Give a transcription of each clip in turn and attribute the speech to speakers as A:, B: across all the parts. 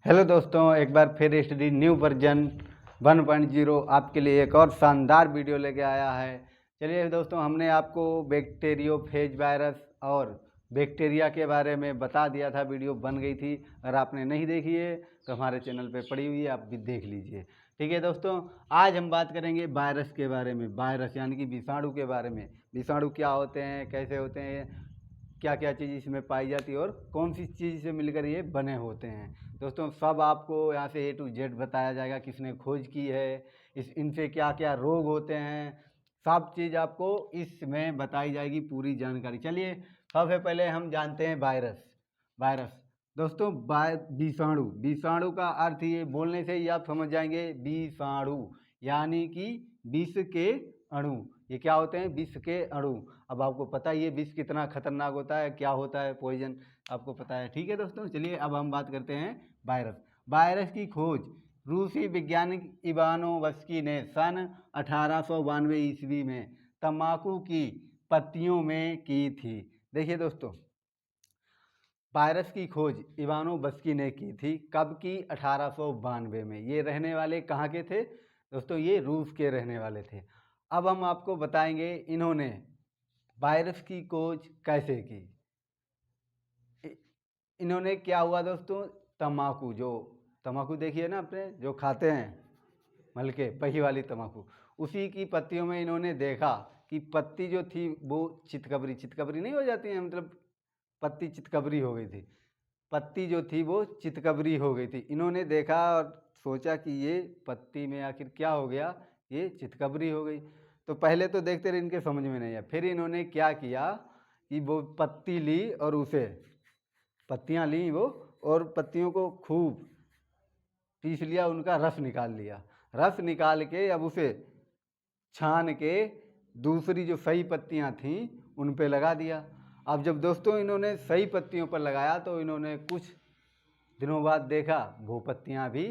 A: Hello दोस्तों, एक बार फिर स्टडी न्यू वर्जन 1.0 आपके लिए एक और शानदार वीडियो लेके आया है। चलिए दोस्तों, हमने आपको बैक्टीरियोफेज वायरस और बैक्टीरिया के बारे में बता दिया था, वीडियो बन गई थी। अगर आपने नहीं देखी है तो हमारे चैनल पे पड़ी हुई है, आप भी देख लीजिए। ठीक है दोस्तों, आज हम बात करेंगे वायरस के बारे में। वायरस यानी कि विषाणु के बारे में। विषाणु क्या होते हैं, कैसे होते हैं, क्या क्या चीज़ इसमें पाई जाती है और कौन सी चीज़ से मिलकर ये बने होते हैं। दोस्तों सब आपको यहाँ से A to Z बताया जाएगा, किसने खोज की है, इनसे क्या क्या रोग होते हैं, सब चीज़ आपको इसमें बताई जाएगी, पूरी जानकारी। चलिए सबसे पहले हम जानते हैं वायरस। वायरस दोस्तों, विषाणु। विषाणु का अर्थ ये बोलने से ही आप समझ जाएंगे, विषाणु यानी कि विष के अणु। ये क्या होते हैं? विष के अणु। अब आपको पता ही है विष कितना खतरनाक होता है, क्या होता है, पॉइजन आपको पता है। ठीक है दोस्तों, चलिए अब हम बात करते हैं वायरस। वायरस की खोज रूसी वैज्ञानिक इवानोवस्की ने सन 1892 ईस्वी में तंबाकू की पत्तियों में की थी। देखिए दोस्तों, वायरस की खोज इवानोवस्की ने की थी। कब की? 1892 में। ये रहने वाले कहाँ के थे दोस्तों? ये रूस के रहने वाले थे। अब हम आपको बताएंगे इन्होंने वायरस की खोज कैसे की। इन्होंने क्या हुआ दोस्तों, तम्बाकू, जो तम्बाकू देखिए ना अपने जो खाते हैं मलके, वही वाली तम्बाकू, उसी की पत्तियों में इन्होंने देखा कि पत्ती जो थी वो चितकबरी चितकबरी नहीं हो जाती है, मतलब पत्ती चितकबरी हो गई थी। पत्ती जो थी वो चितकबरी हो गई थी। इन्होंने देखा और सोचा कि ये पत्ती में आखिर क्या हो गया, ये चितकबरी हो गई। तो पहले तो देखते रहे, इनके समझ में नहीं आया। फिर इन्होंने क्या किया कि वो पत्ती ली और उसे पत्तियां ली वो, और पत्तियों को खूब पीस लिया, उनका रस निकाल लिया। रस निकाल के अब उसे छान के दूसरी जो सही पत्तियां थीं उन पे लगा दिया। अब जब दोस्तों इन्होंने सही पत्तियों पर लगाया तो इन्होंने कुछ दिनों बाद देखा वो पत्तियां भी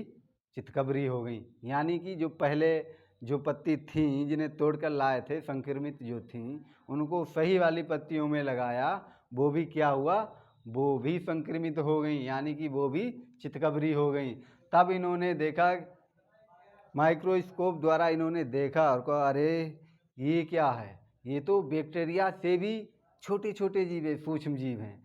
A: चितकबरी हो गई। यानी कि जो पहले जो पत्ती थी जिन्हें तोड़कर लाए थे, संक्रमित जो थी, उनको सही वाली पत्तियों में लगाया, वो भी क्या हुआ, वो भी संक्रमित हो गई, यानी कि वो भी चितकबरी हो गई। तब इन्होंने देखा, माइक्रोस्कोप द्वारा इन्होंने देखा और कहा अरे ये क्या है, ये तो बैक्टीरिया से भी छोटे छोटे जीव है, सूक्ष्म जीव हैं।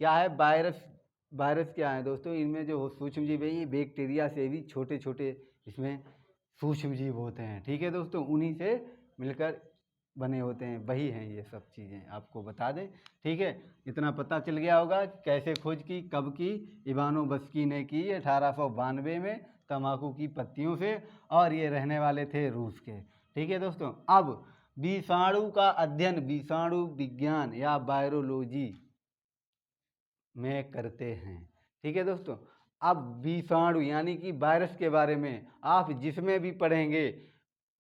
A: क्या है? वायरस। वायरस क्या है दोस्तों, इनमें जो सूक्ष्म जीव है ये बैक्टीरिया से भी छोटे छोटे इसमें सूक्ष्म जीव होते हैं। ठीक है दोस्तों, उन्हीं से मिलकर बने होते हैं, वही हैं ये सब चीज़ें, आपको बता दें। ठीक है, इतना पता चल गया होगा कैसे खोज की, कब की। इवानोवस्की ने की 1892 में तंबाकू की पत्तियों से, और ये रहने वाले थे रूस के। ठीक है दोस्तों, अब विषाणु का अध्ययन विषाणु विज्ञान या वायरोलॉजी में करते हैं। ठीक है दोस्तों, अब विषाणु यानी कि वायरस के बारे में आप जिसमें भी पढ़ेंगे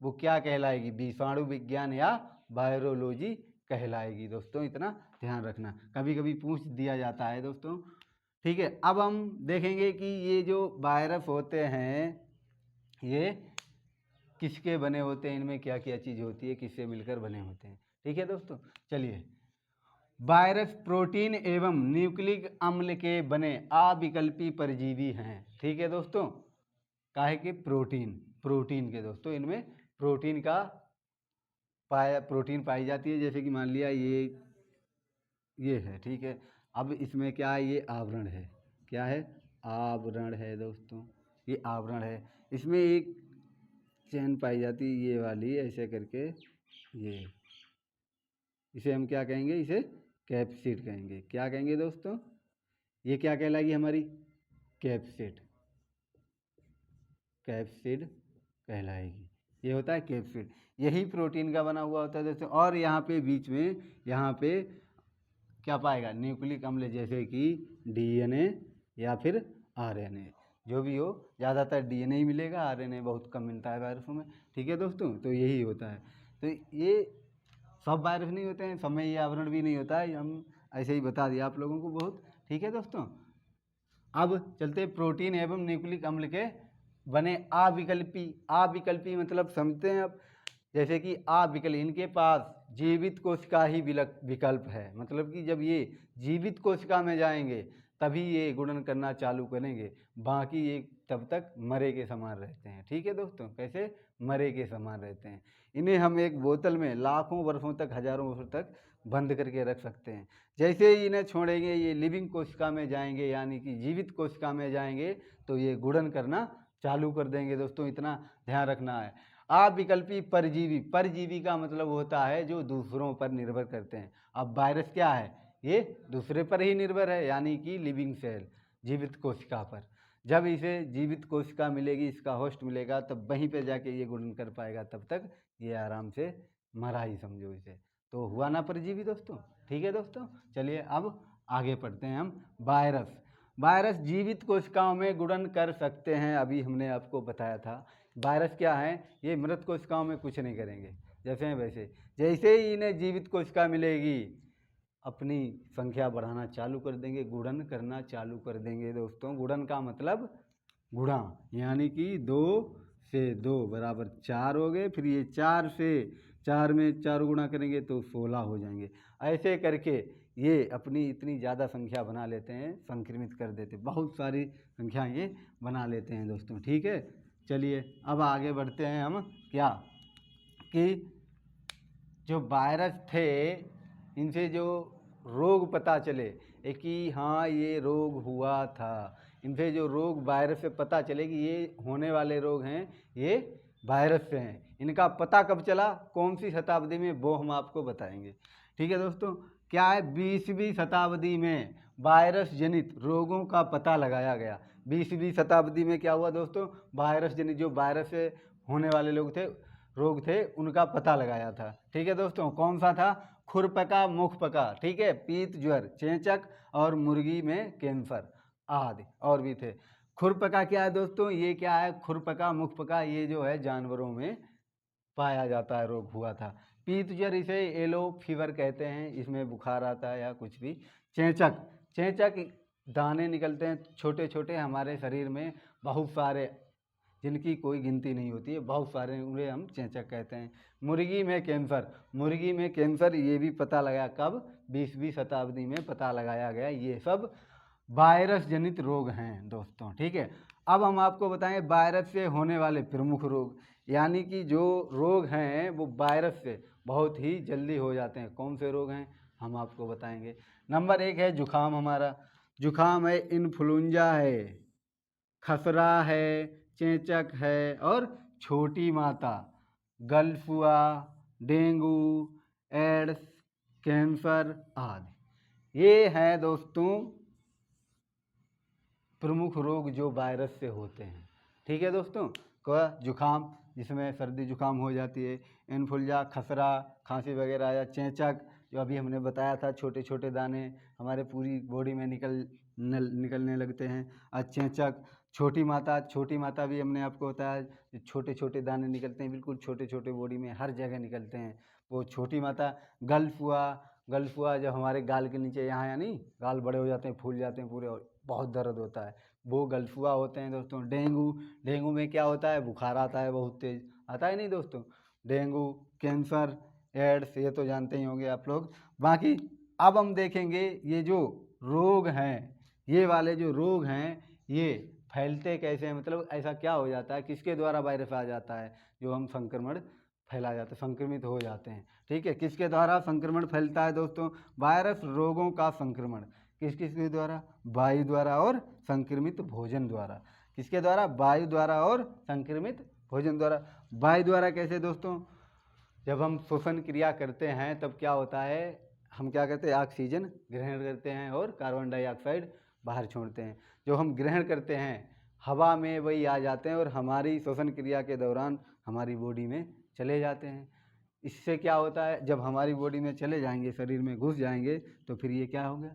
A: वो क्या कहलाएगी? विषाणु विज्ञान या वायरोलॉजी कहलाएगी। दोस्तों इतना ध्यान रखना, कभी कभी पूछ दिया जाता है दोस्तों। ठीक है, अब हम देखेंगे कि ये जो वायरस होते हैं ये किसके बने होते हैं, इनमें क्या क्या चीज़ होती है, किससे मिलकर बने होते हैं। ठीक है दोस्तों, चलिए। वायरस प्रोटीन एवं न्यूक्लिक अम्ल के बने अविकल्पी परजीवी हैं। ठीक है दोस्तों, काहे के? प्रोटीन के दोस्तों, इनमें प्रोटीन का प्रोटीन पाई जाती है। जैसे कि मान लिया ये है, ठीक है। अब इसमें क्या है? ये आवरण है। क्या है? आवरण है दोस्तों, ये आवरण है। इसमें एक चेन पाई जाती है, ये वाली, ऐसे करके। ये इसे हम क्या कहेंगे? इसे कैप्सिड कहेंगे। क्या कहेंगे दोस्तों? ये क्या कहलाएगी हमारी? कैप्सिड। कैप्सिड कहलाएगी। ये होता है कैप्सिड, यही प्रोटीन का बना हुआ होता है दोस्तों। और यहाँ पे बीच में यहाँ पे क्या पाएगा? न्यूक्लिक अम्ल, जैसे कि डीएनए या फिर आरएनए, जो भी हो। ज़्यादातर डीएनए ही मिलेगा, आरएनए बहुत कम मिलता है वायरसों में। ठीक है दोस्तों, तो यही होता है। तो ये सब वायरस नहीं होते हैं, सब में ये आवरण भी नहीं होता है, हम ऐसे ही बता दिया आप लोगों को बहुत। ठीक है दोस्तों, अब चलते प्रोटीन एवं न्यूक्लिक अम्ल के बने अविकल्पी। अविकल्पी मतलब समझते हैं आप? जैसे कि अविकल्पी, इनके पास जीवित कोशिका ही विकल्प है। मतलब कि जब ये जीवित कोशिका में जाएंगे तभी ये गुणन करना चालू करेंगे, बाकी ये तब तक मरे के समान रहते हैं। ठीक है दोस्तों, कैसे मरे के समान रहते हैं। इन्हें हम एक बोतल में लाखों वर्षों तक, हजारों वर्षों तक बंद करके रख सकते हैं। जैसे ही इन्हें छोड़ेंगे ये लिविंग कोशिका में जाएंगे, यानी कि जीवित कोशिका में जाएंगे, तो ये गुणन करना चालू कर देंगे। दोस्तों इतना ध्यान रखना है। अविकल्पी परजीवी, परजीवी का मतलब होता है जो दूसरों पर निर्भर करते हैं। अब वायरस क्या है, ये दूसरे पर ही निर्भर है, यानी कि लिविंग सेल, जीवित कोशिका पर। जब इसे जीवित कोशिका मिलेगी, इसका होस्ट मिलेगा, तब वहीं पे जाके ये गुणन कर पाएगा, तब तक ये आराम से मरा ही समझो इसे। तो हुआ ना परजीवी दोस्तों। ठीक है दोस्तों, चलिए अब आगे पढ़ते हैं हम। वायरस, वायरस जीवित कोशिकाओं में गुणन कर सकते हैं, अभी हमने आपको बताया था। वायरस क्या है, ये मृत कोशिकाओं में कुछ नहीं करेंगे, जैसे हैं वैसे। जैसे ही इन्हें जीवित कोशिका मिलेगी, अपनी संख्या बढ़ाना चालू कर देंगे, गुणन करना चालू कर देंगे। दोस्तों गुणन का मतलब गुणा, यानी कि 2 से 2 बराबर 4 हो गए, फिर ये 4 से 4 में 4 गुणा करेंगे तो 16 हो जाएंगे। ऐसे करके ये अपनी इतनी ज़्यादा संख्या बना लेते हैं, संक्रमित कर देते, बहुत सारी संख्या ये बना लेते हैं दोस्तों। ठीक है, चलिए अब आगे बढ़ते हैं हम। क्या कि जो वायरस थे, इनसे जो रोग पता चले कि हाँ ये रोग हुआ था, इनसे जो रोग वायरस से पता चले कि ये होने वाले रोग हैं, ये वायरस से हैं, इनका पता कब चला, कौन सी शताब्दी में, वो हम आपको बताएंगे। ठीक है दोस्तों, क्या है, 20वीं शताब्दी में वायरस जनित रोगों का पता लगाया गया। 20वीं शताब्दी में क्या हुआ दोस्तों, वायरस जनित जो वायरस से होने वाले रोग थे उनका पता लगाया था। ठीक है दोस्तों, कौन सा था, खुरपका, मुखपका, ठीक है, पीत ज्वर, चेचक और मुर्गी में कैंसर आदि और भी थे। खुरपका क्या है दोस्तों, ये क्या है, खुरपका मुखपका ये जो है जानवरों में पाया जाता है, रोग हुआ था। पीत ज्वर इसे येलो फीवर कहते हैं, इसमें बुखार आता है या कुछ भी। चेचक, चेचक दाने निकलते हैं छोटे छोटे हमारे शरीर में, बहुत सारे, जिनकी कोई गिनती नहीं होती है, बहुत सारे, उन्हें हम चेचक कहते हैं। मुर्गी में कैंसर, मुर्गी में कैंसर ये भी पता लगा कब, 20वीं शताब्दी में पता लगाया गया। ये सब वायरस जनित रोग हैं दोस्तों। ठीक है, अब हम आपको बताएंगे वायरस से होने वाले प्रमुख रोग, यानी कि जो रोग हैं वो वायरस से बहुत ही जल्दी हो जाते हैं। कौन से रोग हैं हम आपको बताएंगे। नंबर 1 है जुखाम, हमारा जुखाम है, इन्फ्लुएंजा है, खसरा है, चेचक है और छोटी माता, गलफुआ, डेंगू, एड्स, कैंसर आदि, ये हैं दोस्तों प्रमुख रोग जो वायरस से होते हैं। ठीक है दोस्तों, जुखाम जिसमें सर्दी जुखाम हो जाती है, इन्फ्लुएंजा, खसरा, खांसी वगैरह, या चेचक जो अभी हमने बताया था, छोटे छोटे दाने हमारे पूरी बॉडी में निकलने लगते हैं। और चेचक, छोटी माता भी हमने आपको बताया, छोटे छोटे दाने निकलते हैं, बिल्कुल छोटे छोटे बॉडी में हर जगह निकलते हैं, वो छोटी माता। गलफुआ जब हमारे गाल के नीचे यहाँ, यानी गाल बड़े हो जाते हैं, फूल जाते हैं पूरे, और बहुत दर्द होता है, वो गलफुआ होते हैं दोस्तों। डेंगू में क्या होता है, बुखार आता है, बहुत तेज आता है नहीं दोस्तों। डेंगू, कैंसर, एड्स ये तो जानते ही होंगे आप लोग। बाकी अब हम देखेंगे ये जो रोग हैं, ये वाले जो रोग हैं ये फैलते कैसे हैं, मतलब ऐसा क्या हो जाता है, किसके द्वारा वायरस आ जाता है, जो हम संक्रमण फैला जाता है, संक्रमित हो जाते हैं। ठीक है, किसके द्वारा संक्रमण फैलता है दोस्तों, वायरस रोगों का संक्रमण किस किस के द्वारा, वायु द्वारा और संक्रमित भोजन द्वारा। किसके द्वारा, वायु द्वारा और संक्रमित भोजन द्वारा। वायु द्वारा कैसे दोस्तों, जब हम श्वसन क्रिया करते हैं तब क्या होता है, हम क्या करते हैं, ऑक्सीजन ग्रहण करते हैं और कार्बन डाइऑक्साइड बाहर छोड़ते हैं। जो हम ग्रहण करते हैं हवा में वही आ जाते हैं और हमारी श्वसन क्रिया के दौरान हमारी बॉडी में चले जाते हैं। इससे क्या होता है, जब हमारी बॉडी में चले जाएंगे, शरीर में घुस जाएंगे, तो फिर ये क्या होगा,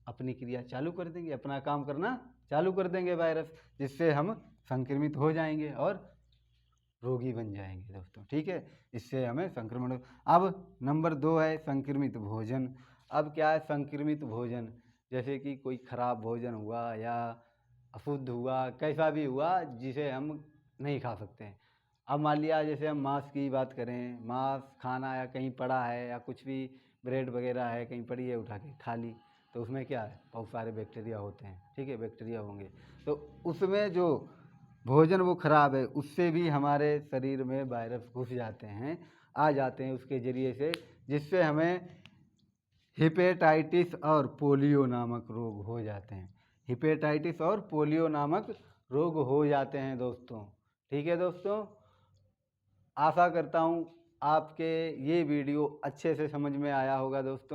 A: अपनी क्रिया चालू कर देंगे, अपना काम करना चालू कर देंगे वायरस, जिससे हम संक्रमित हो जाएंगे और रोगी बन जाएंगे दोस्तों। ठीक है, इससे हमें संक्रमण। अब नंबर 2 है संक्रमित भोजन। अब क्या है संक्रमित भोजन, जैसे कि कोई खराब भोजन हुआ या अशुद्ध हुआ, कैसा भी हुआ जिसे हम नहीं खा सकते हैं। अब मान लिया जैसे हम मांस की बात करें, मांस खाना या कहीं पड़ा है, या कुछ भी ब्रेड वगैरह है कहीं पड़ी है, उठा के खा ली, तो उसमें क्या है, बहुत सारे बैक्टीरिया होते हैं, ठीक है, बैक्टीरिया होंगे तो उसमें जो भोजन वो ख़राब है उससे भी हमारे शरीर में वायरस घुस जाते हैं, आ जाते हैं उसके ज़रिए से, जिससे हमें हेपेटाइटिस और पोलियो नामक रोग हो जाते हैं। हेपेटाइटिस और पोलियो नामक रोग हो जाते हैं दोस्तों। ठीक है दोस्तों, आशा करता हूँ आपके ये वीडियो अच्छे से समझ में आया होगा दोस्तों।